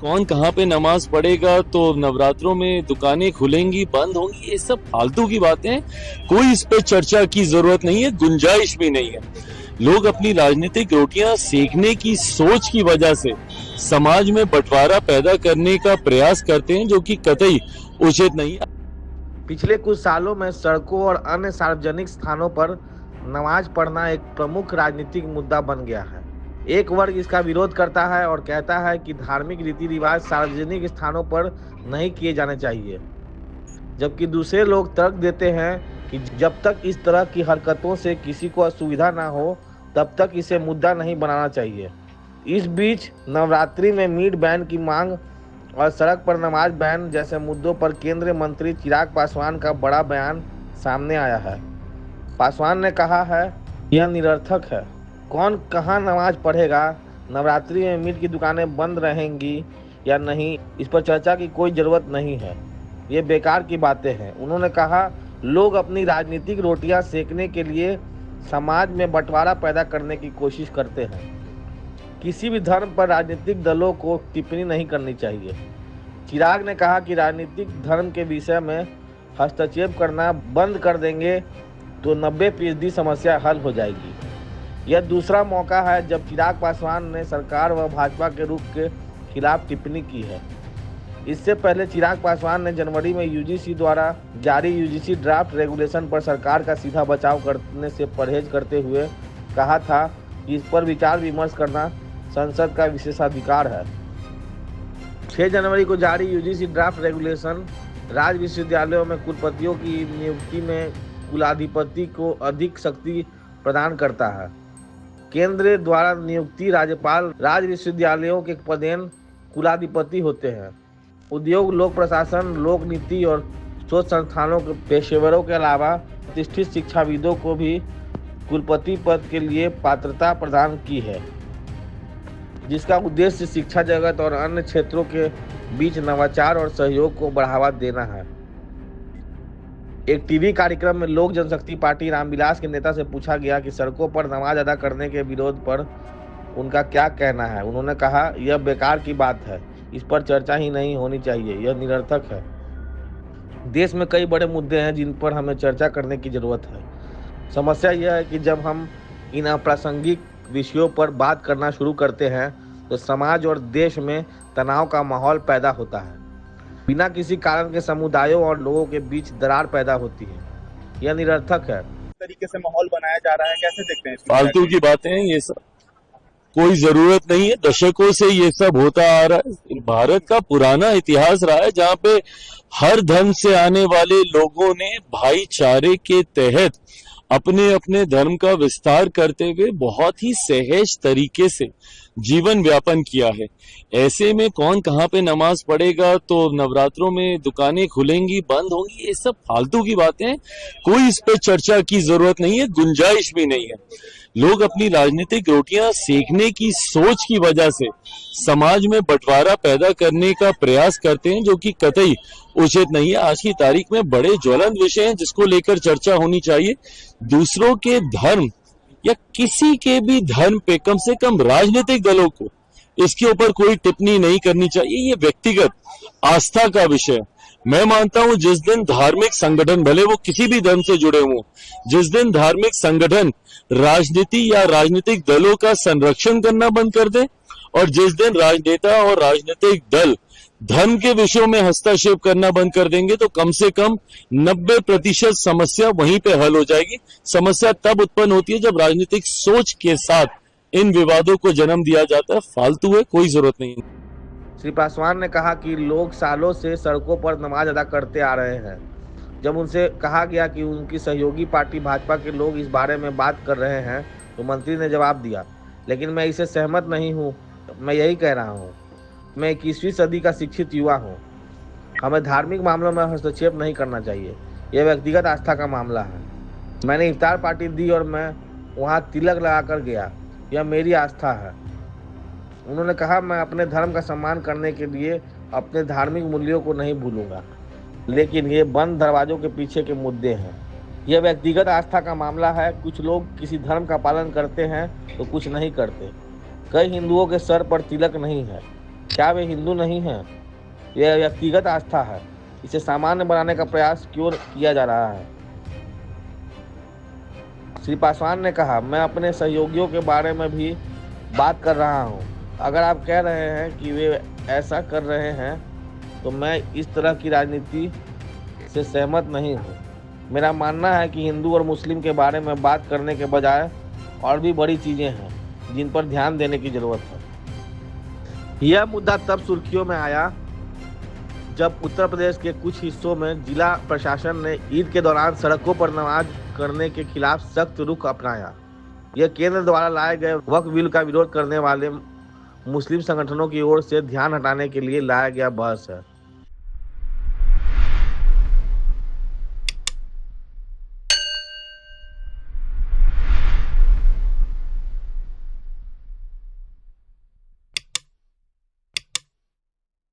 कौन कहाँ पे नमाज पढ़ेगा, तो नवरात्रों में दुकानें खुलेंगी बंद होंगी, ये सब फालतू की बातें हैं। कोई इस पे चर्चा की जरूरत नहीं है, गुंजाइश भी नहीं है। लोग अपनी राजनीतिक रोटियां सेकने की सोच की वजह से समाज में बंटवारा पैदा करने का प्रयास करते हैं, जो कि कतई उचित नहीं है। पिछले कुछ सालों में सड़कों और अन्य सार्वजनिक स्थानों पर नमाज पढ़ना एक प्रमुख राजनीतिक मुद्दा बन गया है। एक वर्ग इसका विरोध करता है और कहता है कि धार्मिक रीति रिवाज सार्वजनिक स्थानों पर नहीं किए जाने चाहिए, जबकि दूसरे लोग तर्क देते हैं कि जब तक इस तरह की हरकतों से किसी को असुविधा ना हो तब तक इसे मुद्दा नहीं बनाना चाहिए। इस बीच नवरात्रि में मीट बैन की मांग और सड़क पर नमाज बैन जैसे मुद्दों पर केंद्रीय मंत्री चिराग पासवान का बड़ा बयान सामने आया है। पासवान ने कहा है, यह निरर्थक है। कौन कहाँ नमाज पढ़ेगा, नवरात्रि में मीट की दुकानें बंद रहेंगी या नहीं, इस पर चर्चा की कोई ज़रूरत नहीं है। ये बेकार की बातें हैं। उन्होंने कहा, लोग अपनी राजनीतिक रोटियां सेकने के लिए समाज में बंटवारा पैदा करने की कोशिश करते हैं। किसी भी धर्म पर राजनीतिक दलों को टिप्पणी नहीं करनी चाहिए। चिराग ने कहा कि राजनीतिक धर्म के विषय में हस्तक्षेप करना बंद कर देंगे तो 90% समस्या हल हो जाएगी। यह दूसरा मौका है जब चिराग पासवान ने सरकार व भाजपा के रुख के खिलाफ टिप्पणी की है। इससे पहले चिराग पासवान ने जनवरी में यूजीसी द्वारा जारी यूजीसी ड्राफ्ट रेगुलेशन पर सरकार का सीधा बचाव करने से परहेज करते हुए कहा था कि इस पर विचार विमर्श करना संसद का विशेषाधिकार है। 6 जनवरी को जारी यूजीसी ड्राफ्ट रेगुलेशन राज्य विश्वविद्यालयों में कुलपतियों की नियुक्ति में कुलाधिपति को अधिक शक्ति प्रदान करता है। केंद्र द्वारा नियुक्ति राज्यपाल राज्य विश्वविद्यालयों के पदेन कुलाधिपति होते हैं। उद्योग, लोक प्रशासन, लोक नीति और शोध संस्थानों के पेशेवरों के अलावा प्रतिष्ठित शिक्षाविदों को भी कुलपति पद के लिए पात्रता प्रदान की है, जिसका उद्देश्य शिक्षा जगत और अन्य क्षेत्रों के बीच नवाचार और सहयोग को बढ़ावा देना है। एक टीवी कार्यक्रम में लोक जनशक्ति पार्टी रामविलास के नेता से पूछा गया कि सड़कों पर नमाज अदा करने के विरोध पर उनका क्या कहना है। उन्होंने कहा, यह बेकार की बात है, इस पर चर्चा ही नहीं होनी चाहिए, यह निरर्थक है। देश में कई बड़े मुद्दे हैं जिन पर हमें चर्चा करने की जरूरत है। समस्या यह है कि जब हम इन अप्रासंगिक विषयों पर बात करना शुरू करते हैं तो समाज और देश में तनाव का माहौल पैदा होता है। बिना किसी कारण के समुदायों और लोगों के बीच दरार पैदा होती है। यह निरर्थक है। तरीके से माहौल बनाया जा रहा है, कैसे देखते हैं? फालतू की बातें हैं ये सब, कोई जरूरत नहीं है। दशकों से ये सब होता आ रहा है। भारत का पुराना इतिहास रहा है जहाँ पे हर धर्म से आने वाले लोगों ने भाईचारे के तहत अपने अपने धर्म का विस्तार करते हुए बहुत ही सहज तरीके से जीवन व्यापन किया है। ऐसे में कौन कहाँ पे नमाज पढ़ेगा, तो नवरात्रों में दुकानें खुलेंगी बंद होंगी, ये सब फालतू की बातें हैं। कोई इस पे चर्चा की जरूरत नहीं है, गुंजाइश भी नहीं है। लोग अपनी राजनीतिक रोटियां सेकने की सोच की वजह से समाज में बंटवारा पैदा करने का प्रयास करते हैं, जो कि कतई उचित नहीं है। आज की तारीख में बड़े ज्वलंत विषय हैं जिसको लेकर चर्चा होनी चाहिए। दूसरों के धर्म या किसी के भी धर्म पे कम से कम राजनीतिक दलों को इसके ऊपर कोई टिप्पणी नहीं करनी चाहिए। ये व्यक्तिगत आस्था का विषय है। मैं मानता हूं जिस दिन धार्मिक संगठन, भले वो किसी भी धर्म से जुड़े हों, जिस दिन धार्मिक संगठन राजनीति या राजनीतिक दलों का संरक्षण करना बंद कर दे और जिस दिन राजनेता और राजनीतिक दल धर्म के विषयों में हस्तक्षेप करना बंद कर देंगे तो कम से कम 90% समस्या वहीं पे हल हो जाएगी। समस्या तब उत्पन्न होती है जब राजनीतिक सोच के साथ इन विवादों को जन्म दिया जाता है। फालतू है, कोई जरूरत नहीं। श्री पासवान ने कहा कि लोग सालों से सड़कों पर नमाज अदा करते आ रहे हैं। जब उनसे कहा गया कि उनकी सहयोगी पार्टी भाजपा के लोग इस बारे में बात कर रहे हैं तो मंत्री ने जवाब दिया, लेकिन मैं इससे सहमत नहीं हूँ। मैं यही कह रहा हूँ, मैं 21वीं सदी का शिक्षित युवा हूँ। हमें धार्मिक मामलों में हस्तक्षेप नहीं करना चाहिए। यह व्यक्तिगत आस्था का मामला है। मैंने इफ्तार पार्टी दी और मैं वहाँ तिलक लगा कर गया, यह मेरी आस्था है। उन्होंने कहा, मैं अपने धर्म का सम्मान करने के लिए अपने धार्मिक मूल्यों को नहीं भूलूंगा, लेकिन ये बंद दरवाजों के पीछे के मुद्दे हैं। यह व्यक्तिगत आस्था का मामला है। कुछ लोग किसी धर्म का पालन करते हैं तो कुछ नहीं करते। कई हिंदुओं के सर पर तिलक नहीं है। क्या वे हिंदू नहीं हैं? यह व्यक्तिगत आस्था है। इसे सामान्य बनाने का प्रयास क्यों किया जा रहा है? श्री पासवान ने कहा, मैं अपने सहयोगियों के बारे में भी बात कर रहा हूं। अगर आप कह रहे हैं कि वे ऐसा कर रहे हैं तो मैं इस तरह की राजनीति से सहमत नहीं हूं। मेरा मानना है कि हिंदू और मुस्लिम के बारे में बात करने के बजाय और भी बड़ी चीजें हैं जिन पर ध्यान देने की जरूरत है। यह मुद्दा तब सुर्खियों में आया जब उत्तर प्रदेश के कुछ हिस्सों में जिला प्रशासन ने ईद के दौरान सड़कों पर नमाज करने के खिलाफ सख्त रुख अपनाया। यह केंद्र द्वारा लाए गए वक्फ बिल का विरोध करने वाले मुस्लिम संगठनों की ओर से ध्यान हटाने के लिए लाया गया बहस है।